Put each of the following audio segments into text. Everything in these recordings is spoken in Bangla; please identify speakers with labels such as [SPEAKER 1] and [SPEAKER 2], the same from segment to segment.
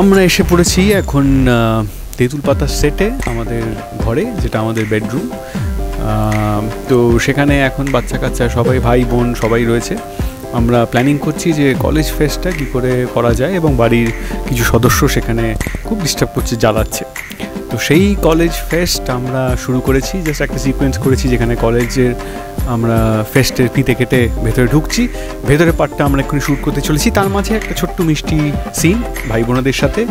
[SPEAKER 1] আমরা এসে পড়েছি এখন তেঁতুল পাতার সেটে, আমাদের ঘরে, যেটা আমাদের বেডরুম। তো সেখানে এখন বাচ্চা কাচ্চা সবাই, ভাই বোন সবাই রয়েছে। আমরা প্ল্যানিং করছি যে কলেজ ফেস্টটা কী করে করা যায়, এবং বাড়ির কিছু সদস্য সেখানে খুব ডিস্টার্ব করছে, জ্বালাচ্ছে। তো সেই কলেজ ফেস্ট আমরা শুরু করেছি, জাস্ট একটা সিকোয়েন্স করেছি যেখানে কলেজের আমরা ফেস্টের ফিতে কেটে ভেতরে ঢুকছি। ভেতরের পার্টটা আমরা এক্ষুনি শ্যুট করতে চলেছি। তার মাঝে একটা ছোট্ট মিষ্টি সিন ভাই বোনদের সাথে।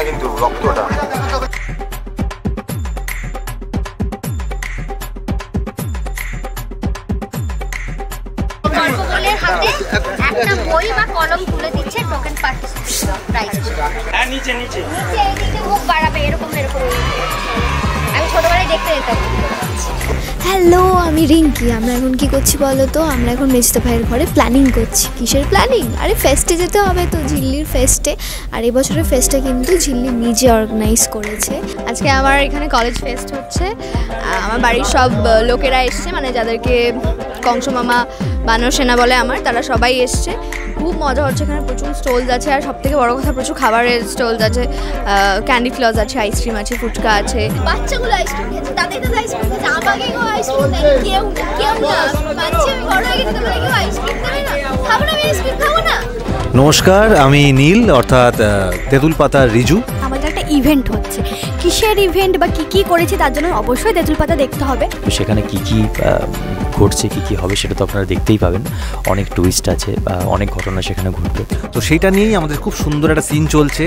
[SPEAKER 2] কিন্তু রক্তটা
[SPEAKER 3] একটা বই বা কলম তুলে দিচ্ছে, টোকেন পাচ্ছে, প্রাইস নিচে নিচে নিচে নিচে মুখ বাড়াবে, এরকম এরকম। আমি ছোটবেলায় দেখতে যেতাম।
[SPEAKER 4] হ্যালো, আমি রিঙ্কি। আমরা এখন কি করছি বলো তো? আমরা এখন মেজদা ভাইয়ের ঘরে প্ল্যানিং করছি। কিসের প্ল্যানিং? আরে ফেস্টে যেতে হবে তো, ঝিল্লির ফেস্টে। আর এবছরের ফেস্টটা কিন্তু ঝিল্লি নিজে অর্গানাইজ করেছে। আজকে আমার এখানে কলেজ ফেস্ট হচ্ছে। আমার বাড়ির সব লোকেরা এসছে, মানে যাদেরকে কংস মামা বানর সেনা বলে আমার, তারা সবাই এসছে। খুব মজা হচ্ছে। এখানে প্রচুর স্টলস আছে, আর সবথেকে বড় কথা প্রচুর খাবারের স্টলস আছে। ক্যান্ডি ফ্লাওয়ার্স আছে, আইসক্রিম আছে, ফুচকা আছে। বাচ্চাগুলো আইসক্রিম খেয়েছে, তাদের কাছে আইসক্রিম খেয়েছে, আমাকে কেউ আইসক্রিম দেয়, কেউ না। বাচ্চা আমি বড় হয়ে গেছি, তোমরা কেউ আইসক্রিম দেবে না? খাবো না, আমি আইসক্রিম খাবো না।
[SPEAKER 5] নমস্কার, আমি নীল, অর্থাৎ তেঁতুল পাতার রিজু।
[SPEAKER 6] আমাদের একটা ইভেন্ট হচ্ছে। কিসের ইভেন্ট বা কি করেছে তার জন্য অবশ্যই তেঁতুল পাতা দেখতে হবে।
[SPEAKER 7] সেখানে কি ঘটছে, কি হবে সেটা তো আপনারা দেখতেই পাবেন। অনেক টুইস্ট আছে, অনেক ঘটনা সেখানে ঘটবে।
[SPEAKER 5] তো সেইটা নিয়েই আমাদের খুব সুন্দর একটা সিন চলছে।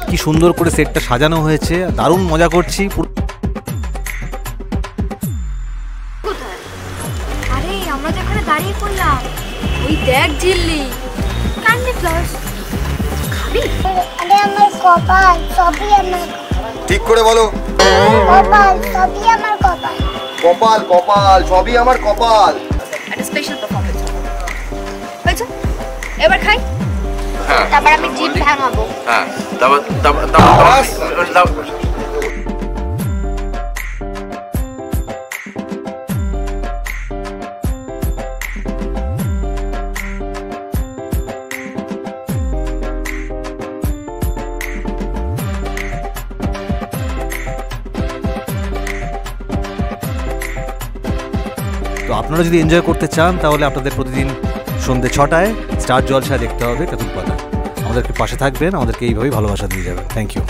[SPEAKER 5] কি সুন্দর করে সেটটা সাজানো হয়েছে, দারুণ মজা করছি।
[SPEAKER 6] আরে আমরা তো এখানে দাঁড়িয়ে পড়লাম। ওই দেখ ঝিল্লি, ক্যান্ডি ফ্লাওয়ার্স খাবি?
[SPEAKER 3] আরে আমার কপাল, সবই আমার।
[SPEAKER 2] ঠিক করে বলো।
[SPEAKER 3] কপাল, সবই আমার কপাল।
[SPEAKER 2] কপাল কপাল সবই আমার কপাল।
[SPEAKER 6] একটা স্পেশাল পারফরম্যান্স হয়েছে, এবার খাই।
[SPEAKER 3] তারপর আমি জিভ ভাঙাবো।
[SPEAKER 2] হ্যাঁ, তারপর
[SPEAKER 5] তো আপনারা যদি এনজয় করতে চান তাহলে আপনাদের প্রতিদিন সন্ধ্যে 6টায় স্টার জলসা দেখতে হবে তেঁতুল পাতা। আমাদেরকে পাশে থাকবেন, আমাদেরকে এইভাবেই ভালোবাসা দিয়ে যাবেন। Thank you.